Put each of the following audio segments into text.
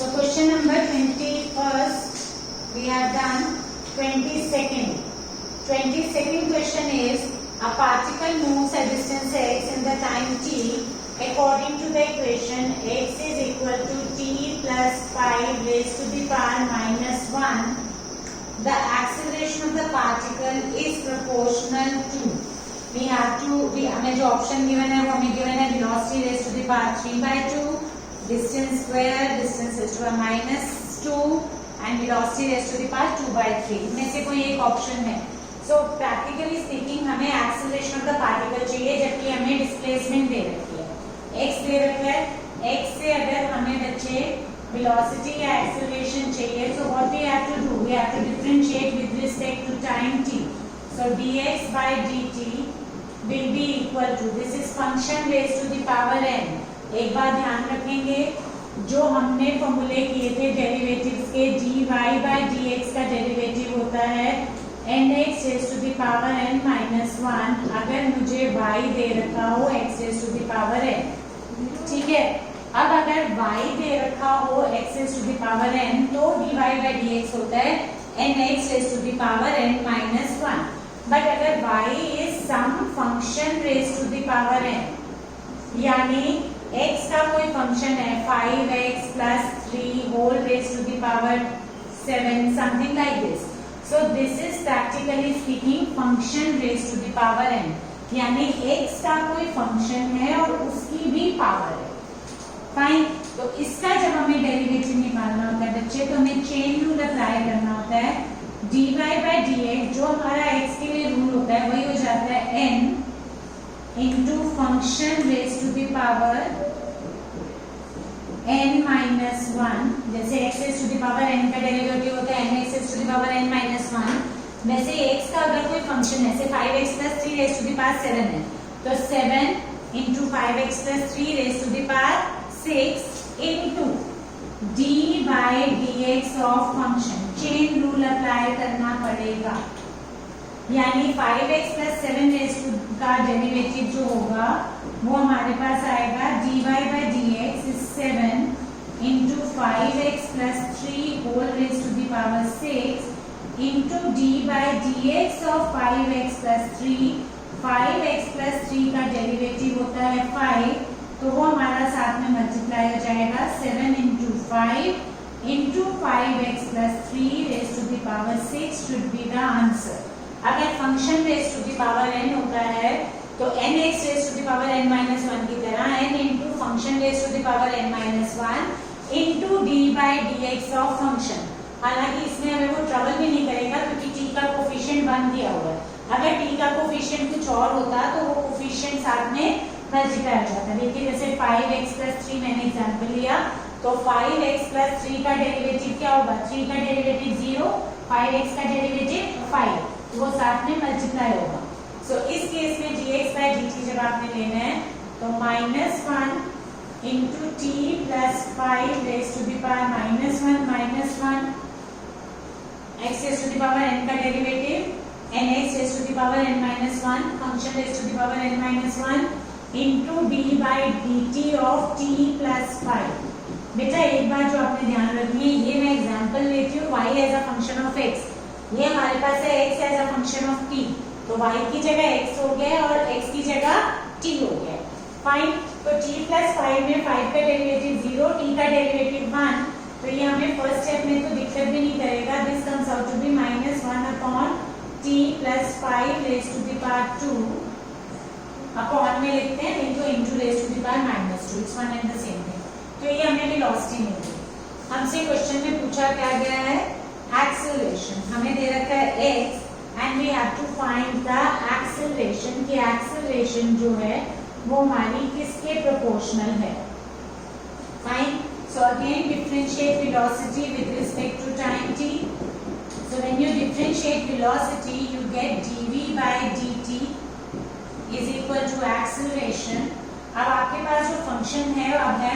So question number 21st we have done. 22nd. 22nd question is a particle moves a distance x in the time t according to the equation x is equal to t plus 5 raised to the power minus 1. The acceleration of the particle is proportional to. We have to. हमें जो option given है वो हमें given है velocity raised to the power 3/2, distance square, distance raised to the power minus 2 and velocity raised to the power 2/3. इनमें से कोई एक option है. So practically speaking हमें acceleration of the particle चाहिए जबकि हमें displacement दे रखी है. x दे रखा है. x से अगर हमें बच्चे velocity या acceleration चाहिए, so what we have to do? We have to differentiate with respect to time t. So dx by dt will be equal to, this is function raised to the power n. एक बार ध्यान रखेंगे जो हमने फॉर्मूले किए थे derivatives के, dy by dx का डेरिवेटिव होता है nx raised to the power n minus 1 अगर मुझे y दे रखा हो x raised to the power n. ठीक है, अब अगर y दे रखा हो x raised to the power n तो dy by dx होता है nx raised to the power n minus 1. But अगर y is some function raised to the power n, यानी x का कोई फंक्शन है 5x plus 3 whole raised to the power 7, something like this. So this is practically speaking function raised to the power n, यानी x का कोई function है और उसकी भी पावर है. फाइन. तो इसका जब हमें डेरिवेटिव निकालना होता है बच्चे तो हमें चेन रूल अप्लाई करना होता है. dy by dx जो हमारा x के लिए रूल होता है वही हो जाता है n into function raised to the power n minus 1. जैसे x raised to the power n का डेरिवेटिव होता है nx raised to the power n minus 1, वैसे x का अगर कोई फंक्शन है, जैसे 5x plus 3 raised to the power 7 है, तो 7 into 5x plus 3 raised to the power 6 into d by dx of function. Chain rule apply करना पड़ेगा, यानी 5x plus 7 raised to का डेरिवेटिव जो होगा वो हमारे पास आएगा dy by dx is 7 into 5x plus 3 whole raised to the power 6 into d by dx of 5x plus 3. 5x plus 3 का डेरिवेटिव होता है 5, तो वो हमारा साथ में मल्टीप्लाई हो जाएगा 7 into 5 into 5x plus 3 raised to the power 6 should be the answer. अगर function raised to the power n होता है तो nx raised to the power n minus 1 की तरह n into function raised to the power n minus 1 into d by dx of function. हालांकि इसमें हमें वो ट्रबल भी नहीं करेगा क्योंकि t का कोफिशिएंट 1 दिया हुआ है. अगर t का कोफिशिएंट कुछ और होता तो वो कोफिशिएंट साथ में मल्टीप्लाई हो जाता. देखिए जैसे 5x plus 3 मैंने एग्जांपल लिया तो 5x plus 3 का डेरिवेटिव क्या होगा? 3 का डेरिवेटिव 0, 5x का डेरिवेटिव 5, वो साथ में मल्टीप्लाई होगा. सो इस केस में dx by dt जब आपने लेना है तो -1 into t plus 5 raised to the power -1 x raised to the power n का derivative nx raised to the power n minus 1 function raised to the power n minus 1 into d by dt of t plus 5. बेटा एक बात जो आपने ध्यान रखनी है, ये मैं एग्जांपल लेती हूँ y as a function of x, ये हमारे पास है x as a function of t, तो y की जगह x हो गया और x की जगह t हो गया. फाइन. तो t plus 5 में 5 का डेरिवेटिव 0, t का डेरिवेटिव 1, तो ये हमें फर्स्ट स्टेप में तो दिक्कत भी नहीं करेगा. This comes out to be -1 upon t plus 5 raised to the power 2 upon में लिखते हैं into raised to the power -2. It's one and the same thing. तो ये हमें वेलोसिटी मिली. हमसे क्वेश्चन में पूछा क्या गया है? एक्सेलरेशन. हमें दे रखा है x and we have to find the acceleration की एक्सेलरेशन जो है वो हमारी किसके प्रोपोर्शनल है. Fine. So again differentiate velocity with respect to time t. So when you differentiate velocity you get dv by dt is equal to acceleration. अब आपके पास जो फंक्शन है अब है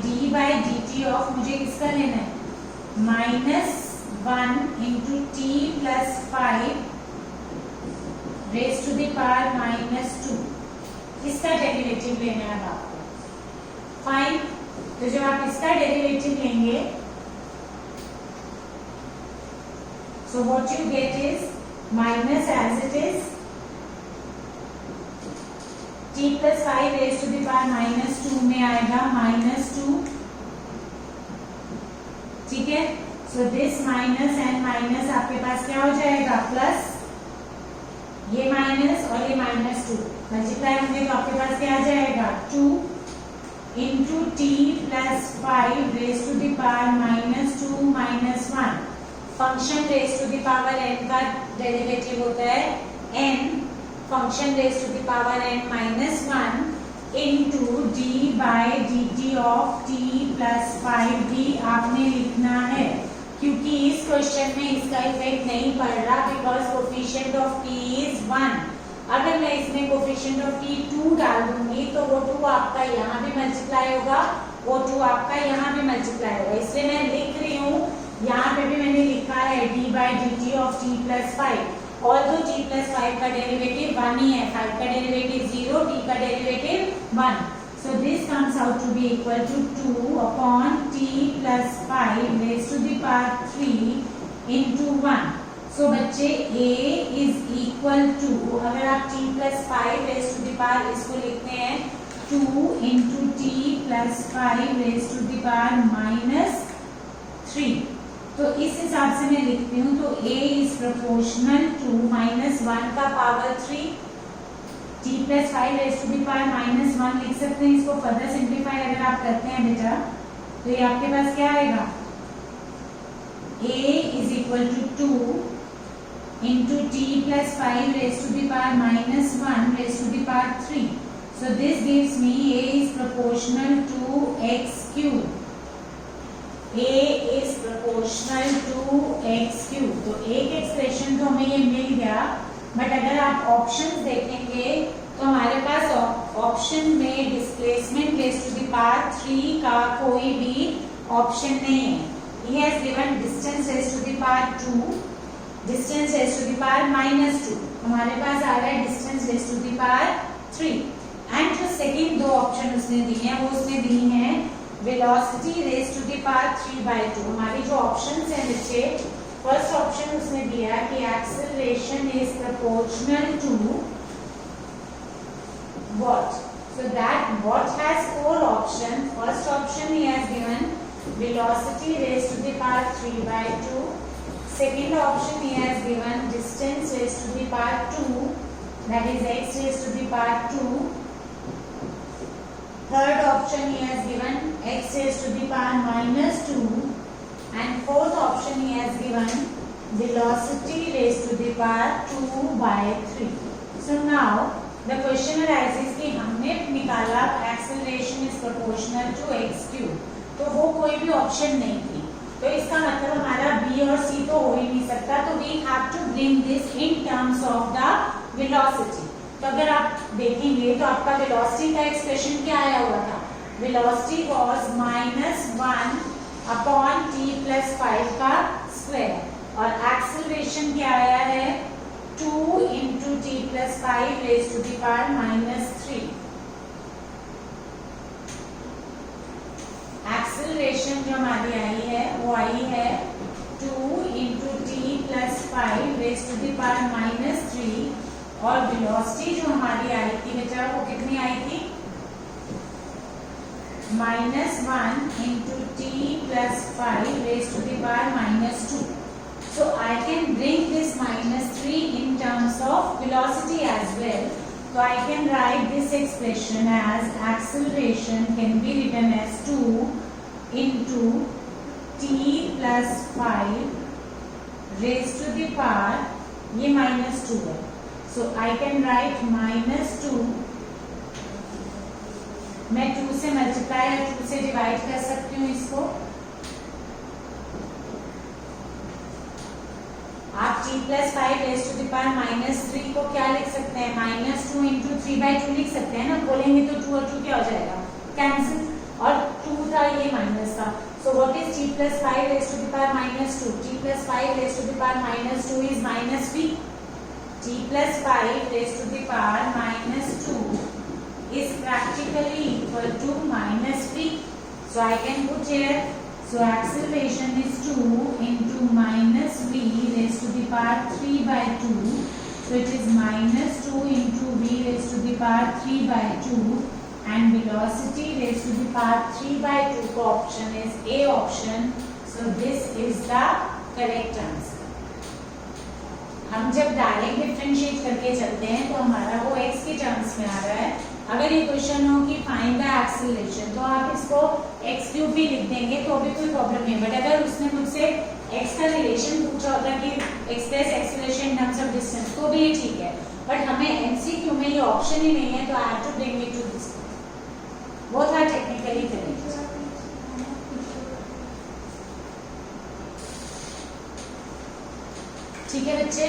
d by dt ऑफ, मुझे किसका लेना है? -1 into t plus 5 raised to the power -2. इसका डेरिवेटिव लेना है आपको. फाइन. तो जब आप इसका डेरिवेटिव लेंगे So what you get is minus as it is t plus 5 raised to the power minus 2 में आएगा minus 2, ठीक है। So this minus and minus आपके पास क्या हो जाएगा प्लस, ये माइनस और ये माइनस 2 मल्टीप्लाई होंगे तो आपके पास क्या आ जाएगा 2 into t plus 5 raise to the power minus 2 minus 1। Function raise to the power n का डेरिवेटिव होता है n, function raise to the power n minus 1 into d by d t of t plus 5 भी आपने लिखना है, क्योंकि इस question में इसका इफेक्ट नहीं पड़ रहा because coefficient of t is 1। अगर मैं इसमें कोफिशिएंट ऑफ t 2 डाल दूंगी तो वो 2 आपका यहाँ भी मल्टीप्लाई होगा, वो 2 आपका यहाँ भी मल्टीप्लाई होगा, इसलिए मैं लिख रही हूँ यहाँ पे भी मैंने लिखा है d by D t of t plus 5। और जो t प्लस 5 का डेरिवेटिव 1 ही है, 5 का डेरिवेटिव 0, t का derivative 1। So this comes out to be equal to 2 upon t plus 5 raised to the power 3 into 1. So बच्चे a is equal to, अगर आप t plus 5 raised to the power इसको लिखते हैं 2 into t plus 5 raised to the power minus 3, तो इस हिसाब से मैं लिखती हूँ तो a is proportional to minus 1 का power 3, t plus 5 raised to the power minus 1 लिख सकते हैं। इसको फर्दर सिंप्लीफाई अगर आप करते हैं बेटा तो ये आपके पास क्या आएगा a is equal to 2 into t plus 5 raised to the power minus 1 raised to the power 3. So this gives me a is proportional to x cube. a is proportional to x cube. तो एक expression तो हमें ये मिल गया, but अगर आप options देखेंगे तो हमारे पास ऑप्शन में displacement raise to the power 3 का कोई भी ऑप्शन नहीं है। He has given distance raise to the power 2, distance raise to the power minus 2, हमारे पास आ रहा है distance raise to the power 3। And जो सेकेंड दो ऑप्शन उसने दी हैं वो उसने दी हैं velocity raise to the power 3/2। हमारी जो ऑप्शंस हैं बच्चे, फर्स्ट ऑप्शन उसने दिया कि acceleration is proportional to what, so that what has four option. First option ही has given velocity raised to the power 3/2, second option he has given distance raised to the power 2, that is x raised to the power 2, third option he has given x raised to the power minus 2, and fourth option he has given velocity raised to the power 2/3. So now the question arises कि हमने निकाला acceleration is proportional to x cube, तो वो कोई भी option नहीं थी, तो इसका मतलब हमारा बी और सी तो हो ही नहीं सकता, तो we have to bring this in terms of the velocity. तो अगर आप देखेंगे तो आपका वेलोसिटी का एक्सप्रेशन क्या आया हुआ था, velocity was -1 upon t plus 5 का स्क्वायर, और एक्सेलरेशन क्या आया है 2 into t plus 5 raise to the power -3। Acceleration जो हमारी आई है वो आई है 2 into t plus 5 raise to the power -3, और वेलोसिटी जो हमारी आई थी बेटा वो कितनी आई थी -1 into t plus 5 raise to the power -2। So I can bring this -3 in terms of velocity as well. So I can write this expression as acceleration can be written as 2 into t plus 5 raised to the power, ये -2 है, so I can write -2, मैं 2 से multiply या 2 से divide कर सकती हूँ इसको। आप t plus 5 raise to the power -3 को क्या लिख सकते हैं, -2 इंटू 3/2 लिख सकते हैं ना, बोलेंगे तो 2 और 2 क्या हो जाएगा कैंसिल, और 2 था ये माइनस था, so what is t plus 5 raise to the power -2, t plus 5 raise to the power -2 is -v, t plus 5 raise to the power -2 is practically equal to -v, so I can put here So acceleration is 2 into minus v raised to the power 3 by 2. So it is minus 2 into v raised to the power 3 by 2 and velocity raised to the power 3 by 2 का option is A option. So this is the correct answer. हम जब direct differentiate करके चलते हैं तो हमारा वो x के टर्म्स में आ रहा है. अगर ये क्वेश्चन हो कि फाइंड द एक्सीलरेशन तो आप इसको x क्यूब भी लिख देंगे तो भी कोई प्रॉब्लम नहीं. बट अगर उसने मुझसे x का रिलेशन पूछा होता कि express acceleration in terms of distance तो भी ये ठीक है. बट हमें एमसीक्यू में ये ऑप्शन ही नहीं है तो I have to bring it to this. Both are technically correct. ठीक है बच्चे.